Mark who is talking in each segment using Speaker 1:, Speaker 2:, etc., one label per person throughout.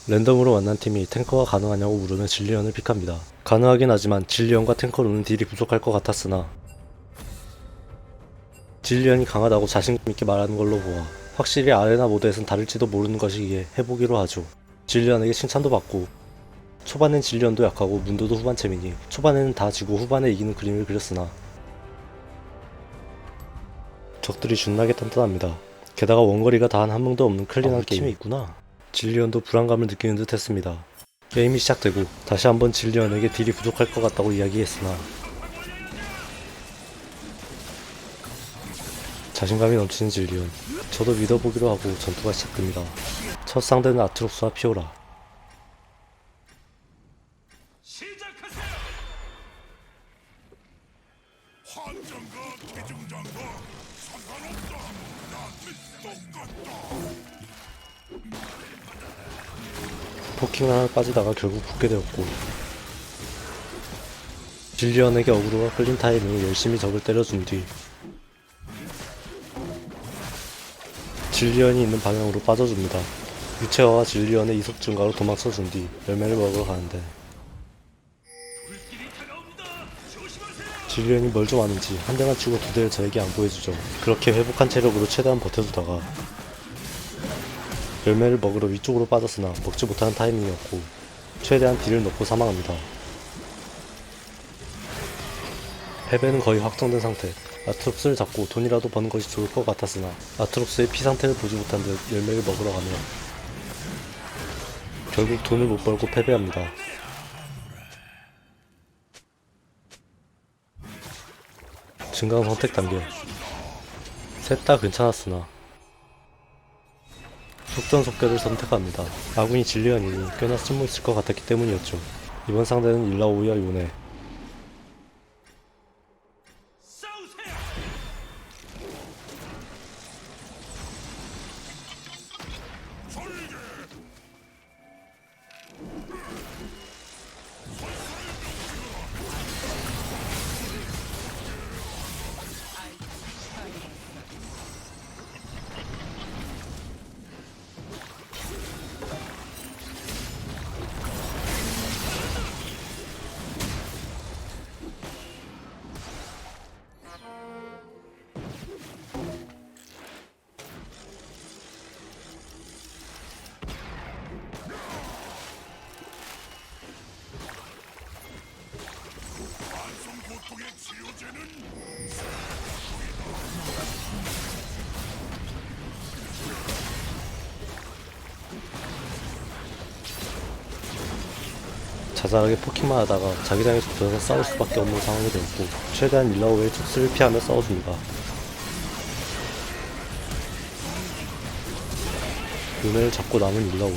Speaker 1: 랜덤으로 만난 팀이 탱커가 가능하냐고 물으면 진리언을 픽합니다. 가능하긴 하지만 진리언과 탱커로는 딜이 부족할 것 같았으나 진리언이 강하다고 자신있게 말하는 걸로 보아 확실히 아레나 모드에선 다를지도 모르는 것이기에 해보기로 하죠. 진리언에게 칭찬도 받고 초반엔 진리언도 약하고 문도도 후반챔이니 초반에는 다 지고 후반에 이기는 그림을 그렸으나 적들이 존나게 단단합니다. 게다가 원거리가 단 한 명도 없는 클린한 게임이 팀에 있구나. 진리언도 불안감을 느끼는 듯 했습니다. 게임이 시작되고 다시 한번 진리언에게 딜이 부족할 것 같다고 이야기했으나 자신감이 넘치는 진리언. 저도 믿어보기로 하고 전투가 시작됩니다. 첫 상대는 아트록스와 피오라. 포킹 하나 빠지다가 결국 붙게 되었고 진리언에게 어그로가 끌린 타이밍에 열심히 적을 때려준 뒤 진리언이 있는 방향으로 빠져줍니다. 유채화와 진리언의 이속 증가로 도망쳐준 뒤 열매를 먹으러 가는데 진리언이 뭘 좀 아는지 한 대만 치고 두 대를 저에게 양보해주죠. 그렇게 회복한 체력으로 최대한 버텨두다가 열매를 먹으러 위쪽으로 빠졌으나 먹지 못하는 타이밍이었고 최대한 딜을 넣고 사망합니다. 패배는 거의 확정된 상태. 아트록스를 잡고 돈이라도 버는 것이 좋을 것 같았으나 아트록스의 피 상태를 보지 못한 듯 열매를 먹으러 가며 결국 돈을 못 벌고 패배합니다. 증강 선택 단계. 셋 다 괜찮았으나 속전속결을 선택합니다. 아군이 진리언이니 꽤나 쓸모있을 것 같았기 때문이었죠. 이번 상대는 일라오이와 요네. 자잘하게 포킹만 하다가 자기장에 좁혀서 싸울 수밖에 없는 상황이 되었고 최대한 일라오의 촉수를 피하며 싸워줍니다. 요네를 잡고 남은 일라오이.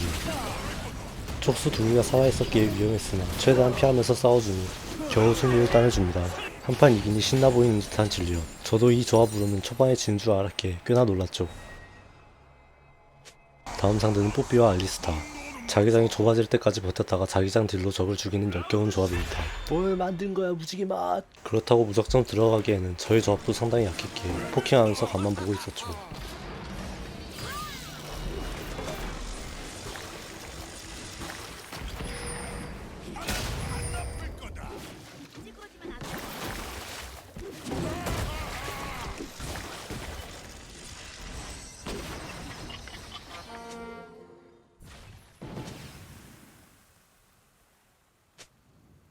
Speaker 1: 촉수 두기가 살아있었기에 위험했으나 최대한 피하면서 싸워주니 겨우 승리를 따내줍니다. 한판 이기니 신나 보이는 듯한 진리언. 저도 이 조합으로는 초반에 지는 줄 알았기에 꽤나 놀랐죠. 다음 상대는 뽀삐와 알리스타. 자기장이 좁아질 때까지 버텼다가 자기장 딜로 적을 죽이는 역겨운 조합입니다. 뭘 만든 거야 무지개 맛. 그렇다고 무작정 들어가기에는 저희 조합도 상당히 약했기에 포킹하면서 간만 보고 있었죠.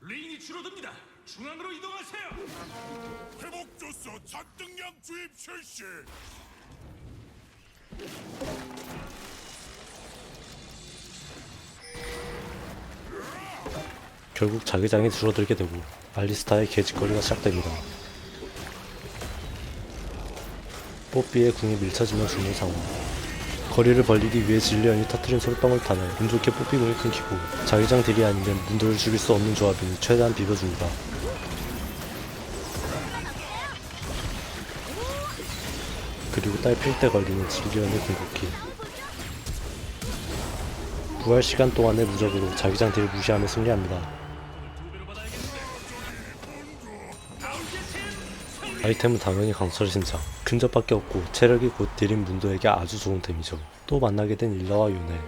Speaker 2: 링이 줄어듭니다. 중앙으로 이동하세요.
Speaker 3: 회복 조서 잔뜩량 주입 실시.
Speaker 1: 결국 자기장이 줄어들게 되고 알리스타의 개짓거리가 시작됩니다. 뽀삐의 궁이 밀쳐지며 죽는 상황. 거리를 벌리기 위해 진리언이 터트린 솔방울 탄을 운 좋게 뽀삐 궁이 끊기고 자기장 딜이 아니면 문도를 죽일 수 없는 조합이니 최대한 비벼줍니다. 그리고 딸필 때 걸리는 진리언의 궁극기. 부활 시간 동안의 무적으로 자기장 딜을 무시하며 승리합니다. 아이템은 당연히 강철 신장. 근접밖에 없고 체력이 곧 딜인 문도에게 아주 좋은 템이죠. 또 만나게 된 일라와 요네.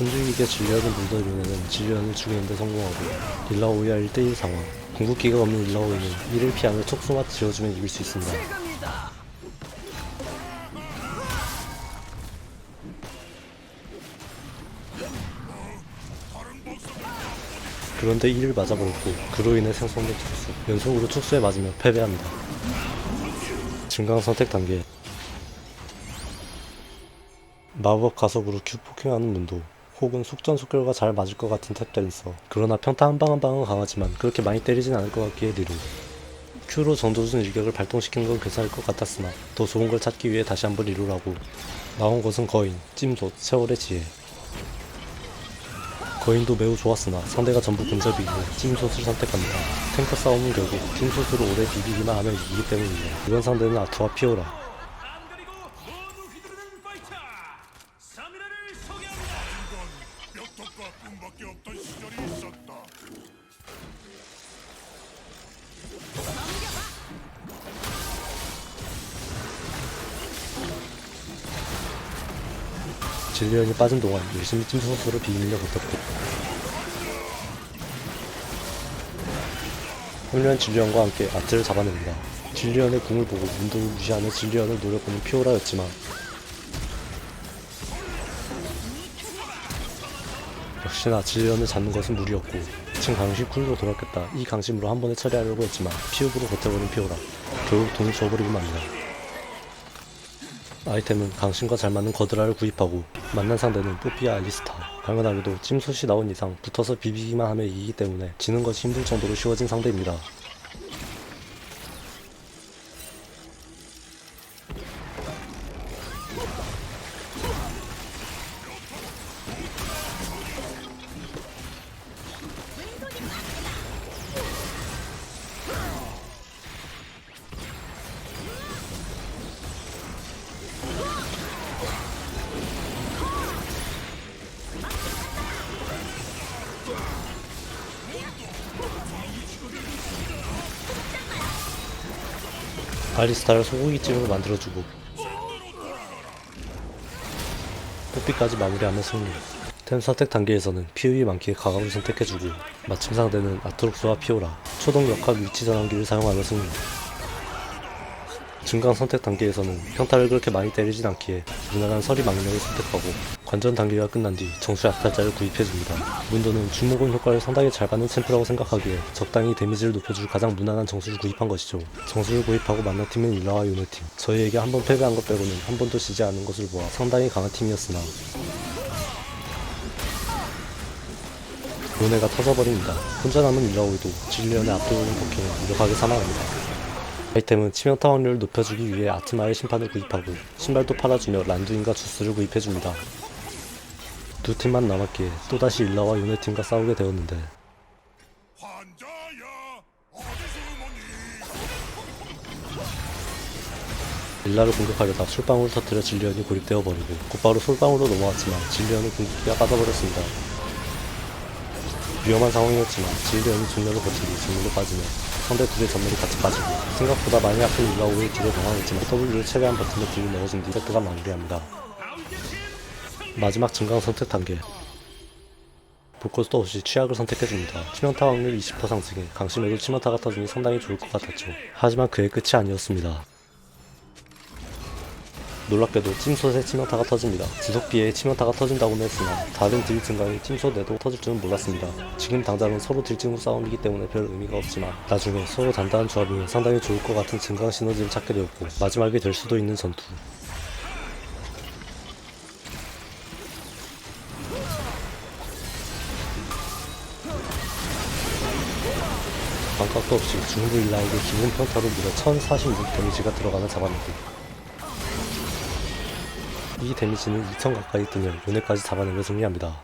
Speaker 1: 끈질기게 진리언을 물던 요네는 진리언을 죽이는데 성공하고 일라오이와 1대1 상황. 궁극기가 없는 일라오이는 이를 피하며 촉수만 지어주면 이길 수 있습니다. 그런데 이를 맞아버렸고 그로 인해 생성된 촉수. 연속으로 촉수에 맞으며 패배합니다. 증강 선택 단계. 마법 가속으로 Q 포킹하는 문도 혹은 속전속결과 잘 맞을 것 같은 탭댄서. 그러나 평타 한 방 한 방은 강하지만 그렇게 많이 때리진 않을 것 같기에 리루. Q로 정조준 일격을 발동시키는 건 괜찮을 것 같았으나 더 좋은 걸 찾기 위해 다시 한번 리루라고. 나온 것은 거인, 찜솥, 세월의 지혜. 거인도 매우 좋았으나 상대가 전부 근접이기에 찜솥을 선택합니다. 탱커 싸움은 결국 찜솥으로 오래 비비기만 하면 이기기 때문이에요. 이번 상대는 아투와 피오라.
Speaker 2: 안 가리고 모두 휘두르는 파이터. 사미라를 소개합니다.
Speaker 3: 이건 벽돌과 꿈밖에 없던 시절이 있었다.
Speaker 1: 진리언이 빠진 동안 열심히 찜솥으로 비밀려 버텼고 훈련 진리언과 함께 아트를 잡아냅니다. 진리언의 궁을 보고 문도를 무시하며 진리언을 노려보는 피오라였지만 역시나 진리언을 잡는 것은 무리였고 지금 강심 쿨로 돌았겠다. 이 강심으로 한 번에 처리하려고 했지만 피읍으로 버텨버린 피오라. 결국 돈을 줘버리고 맙니다. 아이템은 강심과 잘 맞는 거드라를 구입하고 만난 상대는 뽀삐와 알리스타. 당연하게도 찜솥이 나온 이상 붙어서 비비기만 하면 이기기 때문에 지는 것이 힘들 정도로 쉬워진 상대입니다. 알리스타를 소고기찜으로 만들어주고 뽀삐까지 마무리하며 승리. 템 선택 단계에서는 피읍이 많기에 가각을 선택해주고 마침 상대는 아트록스와 피오라. 초동 역학 위치 전환기를 사용하며 승리. 증강 선택 단계에서는 평타를 그렇게 많이 때리진 않기에 무난한 서리 망령을 선택하고 관전 단계가 끝난 뒤 정수 약탈자를 구입해줍니다. 문도는 주목은 효과를 상당히 잘 받는 챔프라고 생각하기에 적당히 데미지를 높여줄 가장 무난한 정수를 구입한 것이죠. 정수를 구입하고 만난 팀은 일라와 요네팀. 저희에게 한 번 패배한 것 빼고는 한 번도 지지 않은 것을 보아 상당히 강한 팀이었으나 요네가 터져버립니다. 혼자 남은 일라오이도 진리언의 압도적인 버킹에 무력하게 사망합니다. 아이템은 치명타 확률을 높여주기 위해 아트마의 심판을 구입하고 신발도 팔아주며 란두인과 주스를 구입해줍니다. 두 팀만 남았기에 또다시 일라와 요네팀과 싸우게 되었는데
Speaker 3: 환자야 어디서 오니?
Speaker 1: 일라를 공격하려다 술방울을 터뜨려 진리언이 고립되어 버리고 곧바로 솔방울로 넘어왔지만 진리언의 궁극기가 빠져버렸습니다. 위험한 상황이었지만 진리언이 중력을 버틴 뒤 중력로 빠지며 상대 둘의 전멸이 같이 빠지고 생각보다 많이 아픈 일라오의 딜에 당황했지만 W를 최대한 버티며 딜을 넣어준 뒤 세트가 마무리합니다. 마지막 증강 선택 단계. 볼 것도 없이 취약을 선택해줍니다. 치명타 확률 20% 상승에 강심에도 치명타가 터지니 상당히 좋을 것 같았죠. 하지만 그의 끝이 아니었습니다. 놀랍게도 찜솥에 치명타가 터집니다. 지속비에 치명타가 터진다고는 했으나 다른 딜 증강이 찜솥에도 터질 줄은 몰랐습니다. 지금 당장은 서로 딜 증후 싸움이기 때문에 별 의미가 없지만 나중에 서로 단단한 조합이면 상당히 좋을 것 같은 증강 시너지를 찾게 되었고 마지막이 될 수도 있는 전투. 감각도 없이 중부 일라에게 기본 평타로 무려 1046 데미지가 들어가는 잡아내기. 이 데미지는 2000 가까이 뜨며 요네까지 잡아내며 승리합니다.